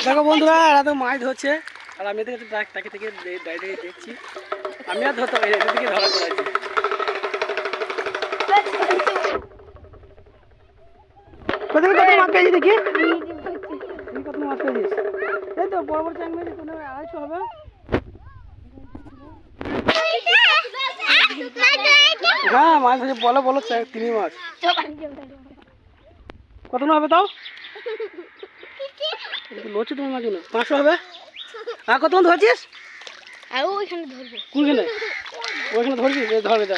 দেখো বন্ধুরা, এরা তো মাছ ধরছে আর আমি এদিকে তাকে থেকে দাঁড়িয়ে দেখছি। আমি আর ধরতে পারি, এদিকে ধরা করাইছি। কত মাছ পেয়েছি দেখি, কত মাছ পেয়েছিস? এই তো বড় বড় চ্যাংড়ি, 250 হবে। হ্যাঁ মাছ ধরছে, বলো বলো, 3 মাছ। কত হবে তাও? লড়ছে তোমার মাছ না, 500 হবে। আর কত ধরছিস? ওইখানে ধরবো। কোনখানে? ওইখানে ধরবি, ধরবে যা।